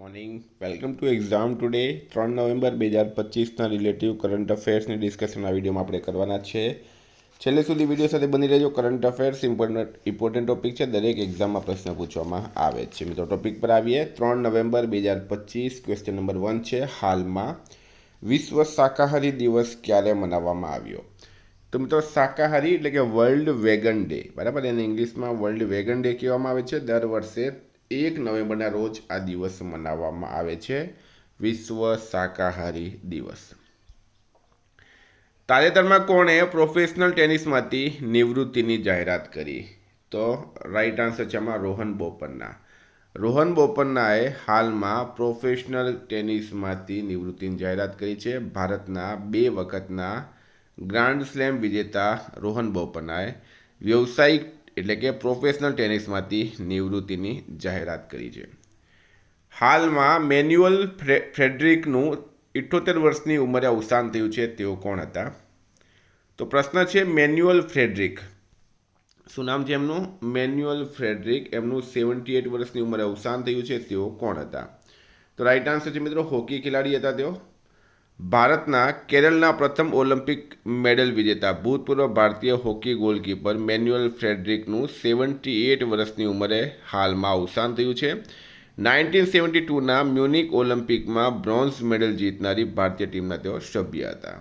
Morning welcome to exam today 3 November 2025ના relative current અફેર્સની discussion આ વિડીયોમાં આપણે કરવાના છે. છેલ્લે સુધી વિડીયો સાથે બની રહેજો. કરંટ અફેર્સ ઇમ્પોર્ટન્ટ ટોપિક છે, દરેક એક્ઝામમાં પ્રશ્ન પૂછવામાં આવે છે. મિત્રો ટોપિક પર આવીએ. 3 નવેમ્બર 2025 ક્વેશ્ચન નંબર 1 છે, હાલમાં વિશ્વ શાકાહારી દિવસ ક્યારે મનાવવામાં આવ્યો? તો મિત્રો શાકાહારી એટલે કે વર્લ્ડ વેગન ડે, બરાબર, એને ઇંગ્લિશમાં વર્લ્ડ વેગન ડે કહેવામાં આવે છે. દર વર્ષે 1 નવેમ્બરના રોજ આ દિવસ મનાવવામાં આવે છે, વિશ્વ શાકાહારી દિવસ. તાજેતરમાં કોણે પ્રોફેશનલ ટેનિસમાંથી નિવૃત્તિની જાહેરાત કરી? તો રાઈટ આન્સર છે આમાં રોહન બોપન્ના. રોહન બોપન્નાએ હાલમાં પ્રોફેશનલ ટેનિસમાંથી નિવૃત્તિની જાહેરાત કરી છે. ભારતના 2 વખતના ગ્રાન્ડ સ્લેમ વિજેતા રોહન બોપન્નાએ વ્યવસાયિક એટલે કે પ્રોફેશનલ ટેનિસમાંથી નિવૃત્તિની જાહેરાત કરી છે. હાલમાં મેન્યુઅલ ફ્રેડરિકનું 78 વર્ષની ઉંમરે અવસાન થયું છે. તેઓ કોણ હતા? તો પ્રશ્ન છે મેન્યુઅલ ફ્રેડરિક. શું નામ છે એમનું? Manual Frederick. એમનું 78 વર્ષની ઉંમરે અવસાન થયું છે. તેઓ કોણ હતા? તો રાઈટ આન્સર છે મિત્રો હોકી ખેલાડી હતા તેઓ. ભારતના કેરળના પ્રથમ ઓલિમ્પિક મેડલ વિજેતા ભૂતપૂર્વ ભારતીય હોકી ગોલકીપર મેન્યુઅલ ફ્રેડરિકનું 78 વર્ષની ઉંમરે હાલમાં અવસાન થયું છે. 1972ના મ્યુનિક ઓલિમ્પિકમાં બ્રોન્ઝ મેડલ જીતનારી ભારતીય ટીમના તેઓ સભ્ય હતા.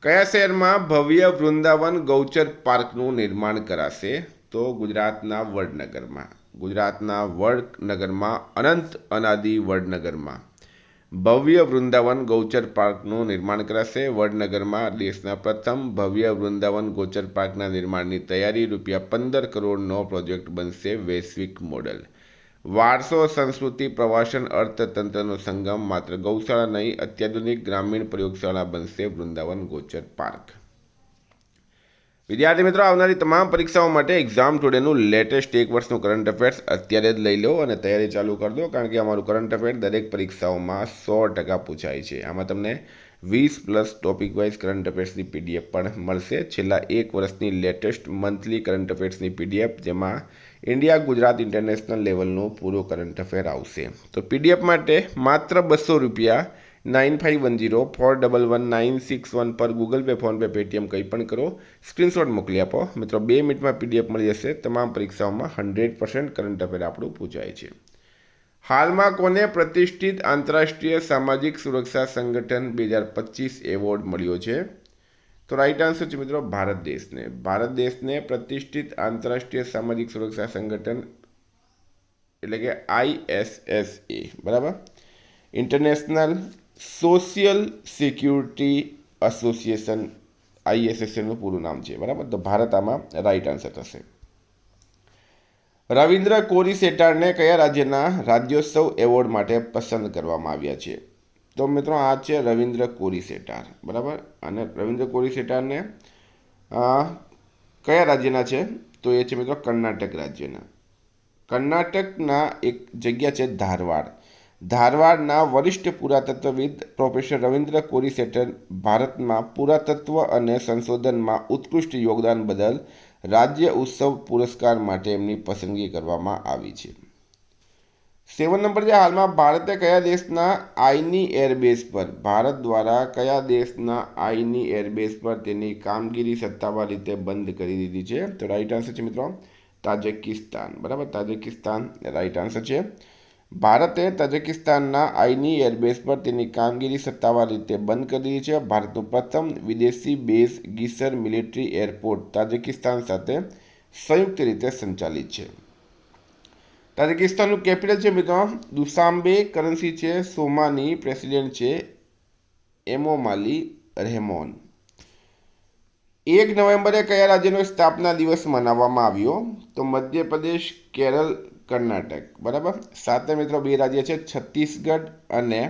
કયા શહેરમાં ભવ્ય વૃંદાવન ગૌચર પાર્કનું નિર્માણ કરાશે? તો ગુજરાતના વડનગરમાં. ગુજરાતના વડનગરમાં અનંત અનાદિ વડનગરમાં ભવ્ય વૃંદાવન ગૌચર પાર્કનું નિર્માણ કરાશે. વડનગરમાં દેશના પ્રથમ ભવ્ય વૃંદાવન ગૌચર પાર્કના નિર્માણની તૈયારી. ₹15 કરોડનો પ્રોજેક્ટ બનશે વૈશ્વિક મોડલ. વારસો, સંસ્કૃતિ, પ્રવાસન, અર્થતંત્રનો સંગમ. માત્ર ગૌશાળા નહીં, અત્યાધુનિક ગ્રામીણ પ્રયોગશાળા બનશે વૃંદાવન ગૌચર પાર્ક. વિદ્યાર્થી મિત્રો, આવનારી તમામ પરીક્ષાઓ માટે એક્ઝામ ટુડેનું લેટેસ્ટ 1 વર્ષનું કરંટ અફેર્સ અત્યારે જ લઈ લો અને તૈયારી ચાલુ કરી દો, કારણ કે અમારું કરંટ અફેર દરેક પરીક્ષાઓમાં 100% પૂછાય છે. આમાં તમને 20+ ટોપિક વાઇઝ કરંટ અફેર્સની PDF પણ મળશે. છેલ્લા 1 વર્ષની લેટેસ્ટ મંથલી કરંટ અફેર્સની PDF, જેમાં ઇન્ડિયા, ગુજરાત, ઇન્ટરનેશનલ લેવલનું પૂરું કરંટ અફેર આવશે. તો PDF માટે માત્ર ₹200 9510411961 પર ગૂગલ પે, ફોનપે, પેટીએમ કંઈ પણ કરો, સ્ક્રીનશોટ મોકલી આપો. મિત્રો 2 મિનિટમાં PDF મળી જશે. તમામ પરીક્ષાઓમાં 100% કરંટ અફેર આપણું પૂછાય છે. હાલમાં કોને પ્રતિષ્ઠિત આંતરરાષ્ટ્રીય સામાજિક સુરક્ષા સંગઠન 2025 એવોર્ડ મળ્યો છે? તો રાઈટ આન્સર છે મિત્રો ભારત દેશને. ભારત દેશને પ્રતિષ્ઠિત આંતરરાષ્ટ્રીય સામાજિક સુરક્ષા સંગઠન એટલે કે ISSA, બરાબર, ઇન્ટરનેશનલ સોશિયલ સિક્યુરિટી એસોસિએશન, ISSAનું પૂરું નામ છે, બરાબર. તો ભારત આમાં રાઈટ આન્સર થશે. રવિન્દ્ર કોરી શેટારને કયા રાજ્યના રાજ્યોત્સવ એવોર્ડ માટે પસંદ કરવામાં આવ્યા છે? તો મિત્રો આ છે રવિન્દ્ર કોરી શેટાર, બરાબર. અને રવિન્દ્ર કોરી શેટારને કયા રાજ્યના છે? તો એ છે મિત્રો કર્ણાટક રાજ્યના. કર્ણાટકના એક જગ્યા છે ધારવાડ. ધારવાડના વરિષ્ઠ પુરાતત્વવિદ પ્રોફેસર રવિન્દ્ર કોરી શેટર ભારતમાં પુરાતત્વ અને સંશોધનમાં ઉત્કૃષ્ટ યોગદાન બદલ રાજ્ય ઉત્સવ પુરસ્કાર માટે એમની પસંદગી કરવામાં આવી છે. 7 નંબર છે, હાલમાં ભારતે કયા દેશના આઈની એરબેઝ પર ભારત દ્વારા કયા દેશના આઈની એરબેઝ પર તેની કામગીરી સત્તાવાર રીતે બંધ કરી દીધી છે? તો રાઈટ આન્સર છે મિત્રો તાજિકિસ્તાન, બરાબર. તાજિકિસ્તાન રાઈટ આન્સર છે. ભારતે તાજિકિસ્તાનના આઈની એરબેઝ પર તેની કામગીરી સત્તાવાર રીતે બંધ કરી દીધી છે. ભારતનું પ્રથમ વિદેશી બેઝ ગીસર મિલિટરી એરપોર્ટ તાજિકિસ્તાન સાથે સંયુક્ત રીતે સંચાલિત છે. તાજિકિસ્તાનનું કેપિટલ છે મિત્રો દુશાંબે. કરન્સી છે સોમાની. પ્રેસિડેન્ટ છે એમોમાલી રહેમોન. 1 નવેમ્બરે કયા રાજ્યનો સ્થાપના દિવસ મનાવવામાં આવ્યો? તો મધ્યપ્રદેશ, કેરળ, કર્ણાટક, બરાબર. સાથે મિત્રો 2 રાજ્ય છે છત્તીસગઢ અને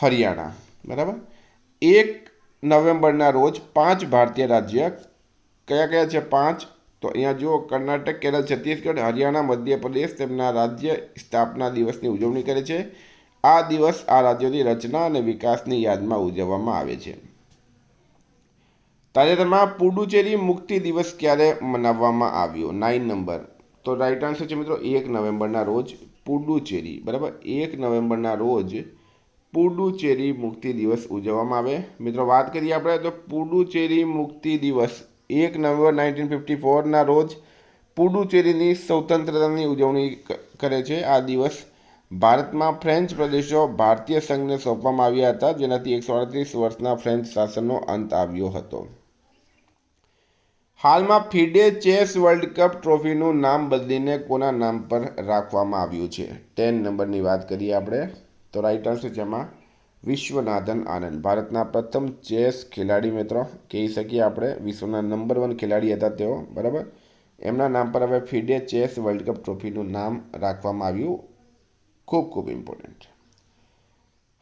હરિયાણા, બરાબર. 1 નવેમ્બરના રોજ 5 ભારતીય રાજ્ય કયા કયા છે? 5. તો અહીંયા જુઓ, કર્ણાટક, કેરળ, છત્તીસગઢ, હરિયાણા, મધ્યપ્રદેશ તેમના રાજ્ય સ્થાપના દિવસની ઉજવણી કરે છે. આ દિવસ આ રાજ્યોની રચના અને વિકાસની યાદમાં ઉજવવામાં આવે છે. તાજેતરમાં પુડુચેરી મુક્તિ દિવસ ક્યારે મનાવવામાં આવ્યો? 9 નંબર. તો રાઈટ આન્સર છે મિત્રો 1 નવેમ્બરના રોજ પુડુચેરી, બરાબર, 1 નવેમ્બરના રોજ પુડુચેરી મુક્તિ દિવસ ઉજવવામાં આવે. મિત્રો વાત કરીએ આપણે તો પુડુચેરી મુક્તિ દિવસ 1 નવેમ્બર 1954ના રોજ પુડુચેરીની સ્વતંત્રતાની ઉજવણી કરે છે. આ દિવસ ભારતમાં ફ્રેન્ચ પ્રદેશો ભારતીય સંઘને સોંપવામાં આવ્યા હતા, જેનાથી 138 વર્ષના ફ્રેન્ચ શાસનનો અંત આવ્યો હતો. હાલમાં ફિડે ચેસ વર્લ્ડ કપ ટ્રોફીનું નામ બદલીને કોના નામ પર રાખવામાં આવ્યું છે? 10 નંબરની વાત કરીએ આપણે તો રાઈટ આન્સર છે એમાં વિશ્વનાથન આનંદ, ભારતના પ્રથમ ચેસ ખેલાડી. મિત્રો કહી શકીએ આપણે વિશ્વના નંબર 1 ખેલાડી હતા તેઓ, બરાબર. એમના નામ પર હવે ફિડે ચેસ વર્લ્ડ કપ ટ્રોફીનું નામ રાખવામાં આવ્યું. ખૂબ ખૂબ ઇમ્પોર્ટન્ટ.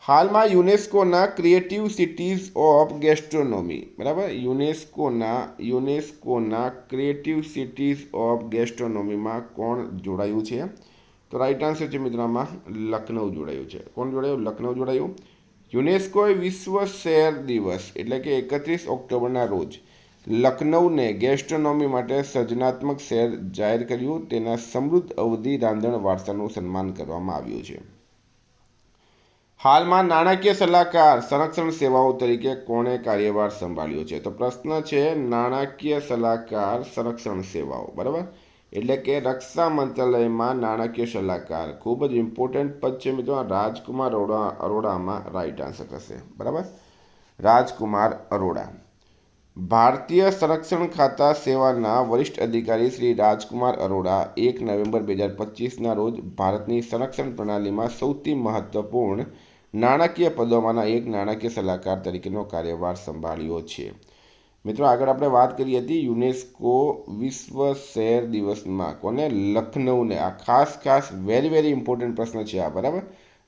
હાલમાં યુનેસ્કોના ક્રિએટિવ સિટીઝ ઓફ ગેસ્ટ્રોનોમી, બરાબર, યુનેસ્કોના ક્રિએટિવ સિટીઝ ઓફ ગેસ્ટ્રોનોમીમાં કોણ જોડાયું છે? તો રાઈટ આન્સર છે મિત્રોમાં લખનઉ જોડાયું છે. કોણ જોડાયું? લખનઉ જોડાયું. યુનેસ્કોએ વિશ્વ શહેર દિવસ એટલે કે 31 ઓક્ટોબરના રોજ લખનઉને ગેસ્ટ્રોનોમી માટે સર્જનાત્મક શહેર જાહેર કર્યું. તેના સમૃદ્ધ અવધિ રાંધણ વારસાનું સન્માન કરવામાં આવ્યું છે. હાલમાં નાણાકીય સલાહકાર સંરક્ષણ સેવાઓ તરીકે કોણે કાર્યભાર સંભાળ્યો છે? તો પ્રશ્ન છે નાણાકીય સલાહકાર સંરક્ષણ સેવાઓ, બરાબર, એટલે કે રક્ષા મંત્રાલયમાં નાણાકીય સલાહકાર. ખૂબ જ ઇમ્પોર્ટન્ટ પદ છે મિત્રો. રાજકુમાર અરોડામાં રાઈટ આન્સર થશે, બરાબર, રાજકુમાર અરોડા. ભારતીય સંરક્ષણ ખાતા સેવાના વરિષ્ઠ અધિકારી શ્રી રાજકુમાર અરોડા 1 નવેમ્બર 2025ના રોજ ભારતની સંરક્ષણ પ્રણાલીમાં સૌથી મહત્વપૂર્ણ નાણાકીય પદોમાંના એક નાણાકીય સલાહકાર તરીકેનો કાર્યભાર સંભાળ્યો છે. મિત્રો આગળ આપણે વાત કરી હતી યુનેસ્કો વિશ્વ શહેર દિવસમાં કોને? લખનઉને. આ ખાસ વેરી ઇમ્પોર્ટન્ટ પ્રશ્ન છે આ, બરાબર.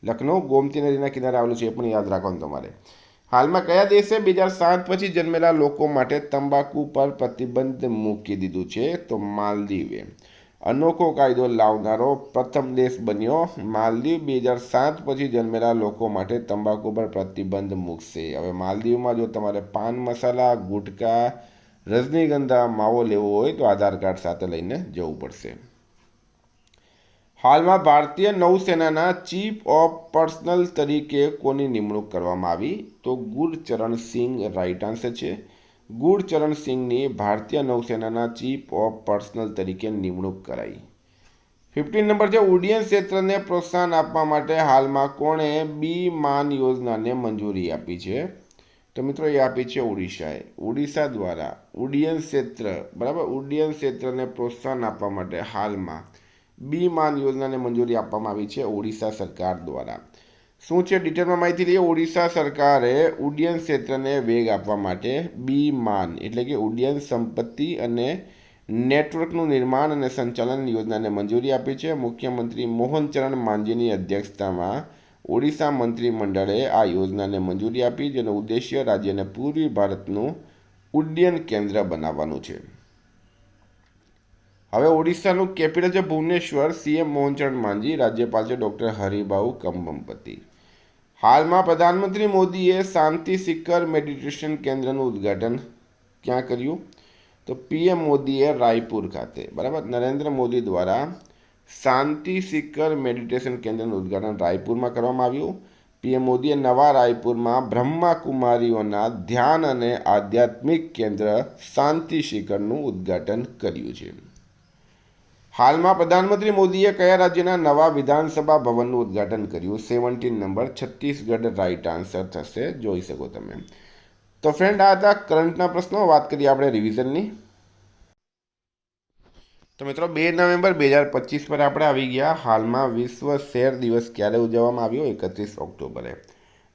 લખનઉ ગોમતી નદીના કિનારે આવેલું છે, એ પણ યાદ રાખવાનું તમારે. હાલમાં કયા દેશે 2007 પછી જન્મેલા લોકો માટે તંબાકુ પર પ્રતિબંધ મૂકી દીધું છે? તો માલદીવે. અનોખો કાયદો લાવનારો પ્રથમ દેશ બન્યો માલદીવ. 2007 પછી જન્મેલા લોકો માટે તંબાકુ પર પ્રતિબંધ મૂકશે. હવે માલદીવમાં જો તમારે પાન મસાલા, ગુટકા, રજનીગંધા માવો લેવો હોય તો આધાર કાર્ડ સાથે લઈને જવું પડશે. હાલમાં ભારતીય નૌસેનાના ચીફ ઓફ પર્સનલ તરીકે કોની નિમણૂક કરવામાં આવી? તો ગુરચરણ સિંઘ રાઈટ આન્સર છે. ગુરચરણ સિંઘની ભારતીય નૌસેનાના ચીફ ઓફ પર્સનલ તરીકે નિમણૂક કરાઈ. 15 નંબર છે ઉડ્ડયન ક્ષેત્રને પ્રોત્સાહન આપવા માટે હાલમાં કોણે બી-માન યોજનાને મંજૂરી આપી છે? તો મિત્રો એ આપી છે ઓડિશાએ. ઓડિશા દ્વારા ઉડ્ડયન ક્ષેત્ર, બરાબર, ઉડ્ડયન ક્ષેત્રને પ્રોત્સાહન આપવા માટે હાલમાં બી-માન યોજનાને મંજૂરી આપવામાં આવી છે ઓડિશા સરકાર દ્વારા. શું છે ડિટેલમાં માહિતી લઈએ. ઓડિશા સરકારે ઉડ્ડયન ક્ષેત્રને વેગ આપવા માટે બી-માન એટલે કે ઉડ્ડયન સંપત્તિ અને નેટવર્કનું નિર્માણ અને સંચાલન યોજનાને મંજૂરી આપી છે. મુખ્યમંત્રી મોહન ચરણ માંઝીની અધ્યક્ષતામાં ઓડિશા મંત્રીમંડળે આ યોજનાને મંજૂરી આપી, જેનો ઉદ્દેશ્ય રાજ્યને પૂર્વી ભારતનું ઉડ્ડયન કેન્દ્ર બનાવવાનું છે. હવે ઓડિશાનું કેપિટલ છે ભુવનેશ્વર. સીએમ મોહન ચરણ માંઝી, રાજ્યપાલ છે ડૉક્ટર હરિભાઉ કંબમપતિ. હાલમાં પ્રધાનમંત્રી મોદીએ શાંતિ શિખર મેડિટેશન કેન્દ્રનું ઉદ્ઘાટન ક્યાં કર્યું? તો પીએમ મોદીએ રાયપુર ખાતે, બરાબર, નરેન્દ્ર મોદી દ્વારા શાંતિ શિખર મેડિટેશન કેન્દ્રનું ઉદ્ઘાટન રાયપુરમાં કરવામાં આવ્યું. પીએમ મોદીએ નવા રાયપુરમાં બ્રહ્માકુમારીઓના ધ્યાન અને આધ્યાત્મિક કેન્દ્ર શાંતિ શિખરનું ઉદ્ઘાટન કર્યું છે. હાલમાં પ્રધાનમંત્રી મોદીએ કયા રાજ્યના નવા વિધાનસભા ભવનનું ઉદ્ઘાટન કર્યું? 17 નંબર છત્તીસગઢ રાઈટ આન્સર થશે, જોઈ શકો તમે. તો ફ્રેન્ડ આ હતા કરંટના પ્રશ્નો. વાત કરીએ આપણે રિવિઝનની. તો મિત્રો 2 નવેમ્બર 2025 પર આપણે આવી ગયા. હાલમાં વિશ્વ શહેર દિવસ ક્યારે ઉજવવામાં આવ્યો? 31 ઓક્ટોબરે.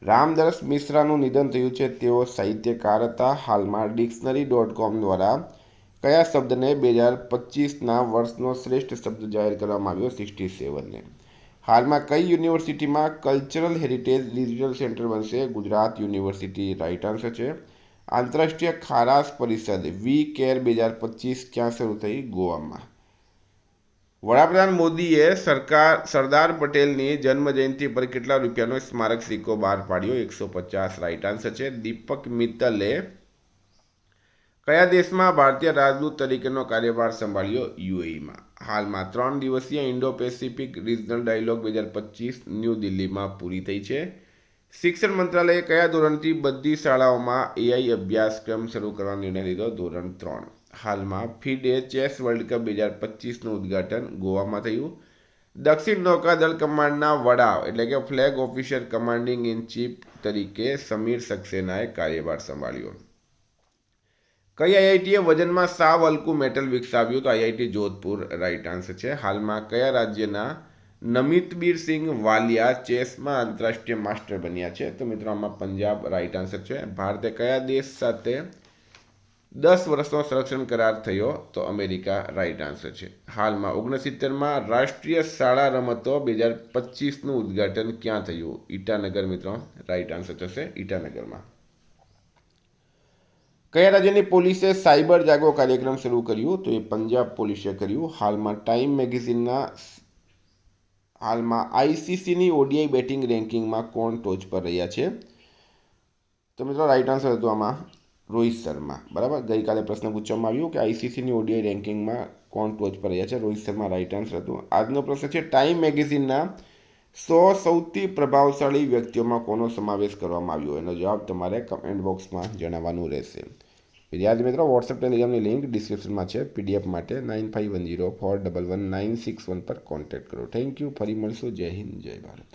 રામદરસ મિશ્રાનું નિધન થયું છે. તેઓ સાહિત્યકાર હતા. હાલમાં ડિક્શનરી.com દ્વારા કયા શબ્દને 2025ના વર્ષનો શ્રેષ્ઠ શબ્દ જાહેર કરવામાં આવ્યો? 67ને. હાલમાં કઈ યુનિવર્સિટીમાં કલ્ચરલ હેરિટેજ ડિજિટલ સેન્ટર બનશે? ગુજરાત યુનિવર્સિટી રાઈટ આન્સર છે. આંતરરાષ્ટ્રીય ખારાશ પરિષદ વી-કેર 2025 ક્યાં શરૂ થઈ? ગોવામાં. વડાપ્રધાન મોદીએ સરદાર પટેલની જન્મજયંતિ પર કેટલા રૂપિયાનો સ્મારક સિક્કો બહાર પાડ્યો? 150 રાઈટ આન્સર છે. દીપક મિત્તલે કયા દેશમાં ભારતીય રાજદૂત તરીકેનો કાર્યભાર સંભાળ્યો? યુએઈમાં. હાલમાં 3 દિવસીય Indo Pacific regional dialogue 2025 New દિલ્હીમાં પૂરી થઈ છે. શિક્ષણ મંત્રાલયે કયા ધોરણથી બધી શાળાઓમાં AI અભ્યાસક્રમ શરૂ કરવાનો નિર્ણય લીધો? ધોરણ 3. હાલમાં ફિડે ચેસ વર્લ્ડ કપ 2025નું ઉદ્ઘાટન ગોવામાં થયું. દક્ષિણ નૌકાદળ કમાન્ડના વડા એટલે કે flag officer commanding in chief તરીકે સમીર સક્સેનાએ કાર્યભાર સંભાળ્યો. કઈ આઈઆઈટીએ વજનમાં સાવ હલકું મેટલ વિકસાવ્યું? તો આઈઆઈટી જોધપુર રાઈટ આન્સર છે. હાલમાં કયા રાજ્યના નમિતબીર સિંહ વાલિયા ચેસમાં આંતરરાષ્ટ્રીય માસ્ટર બન્યા છે? તો મિત્રો આમાં પંજાબ રાઈટ આન્સર છે. ભારતે કયા દેશ સાથે 10 વર્ષનો સંરક્ષણ કરાર થયો? તો અમેરિકા રાઈટ આન્સર છે. હાલમાં 69માં રાષ્ટ્રીય શાળા રમતો 2025નું ઉદ્ઘાટન ક્યાં થયું? ઈટાનગર મિત્રો રાઈટ આન્સર થશે ઈટાનગરમાં. કયા રાજ્યની પોલીસે સાયબર જાગો કાર્યક્રમ શરૂ કર્યું? તો એ પંજાબ પોલીસે કર્યું. હાલમાં ટાઈમ મેગેઝિનના આઈસીસીની ODI બેટિંગ રેન્કિંગમાં કોણ ટોચ પર રહ્યા છે? તો મિત્રો રાઈટ આન્સર હતું આમાં રોહિત શર્મા. બરાબર, ગઈકાલે પ્રશ્ન પૂછવામાં આવ્યું કે આઈસીસીની ODI રેન્કિંગમાં કોણ ટોચ પર રહ્યા છે? રોહિત શર્મા રાઈટ આન્સર હતું. આજનો પ્રશ્ન છે ટાઈમ મેગેઝિનના 100 સૌથી પ્રભાવશાળી વ્યક્તિઓમાં કોનો સમાવેશ કરવામાં આવ્યો? એનો જવાબ તમારે કમેન્ટ બોક્સમાં જણાવવાનું રહેશે. વિદ્યાર્થી મિત્રો, વોટ્સએપ ટેલિગ્રામની લિંક ડિસ્ક્રિપ્શનમાં છે. PDF માટે 9510411961 પર કોન્ટેક્ટ કરો. Thank you. ફરી મળીશું. જય હિન્દ, જય ભારત.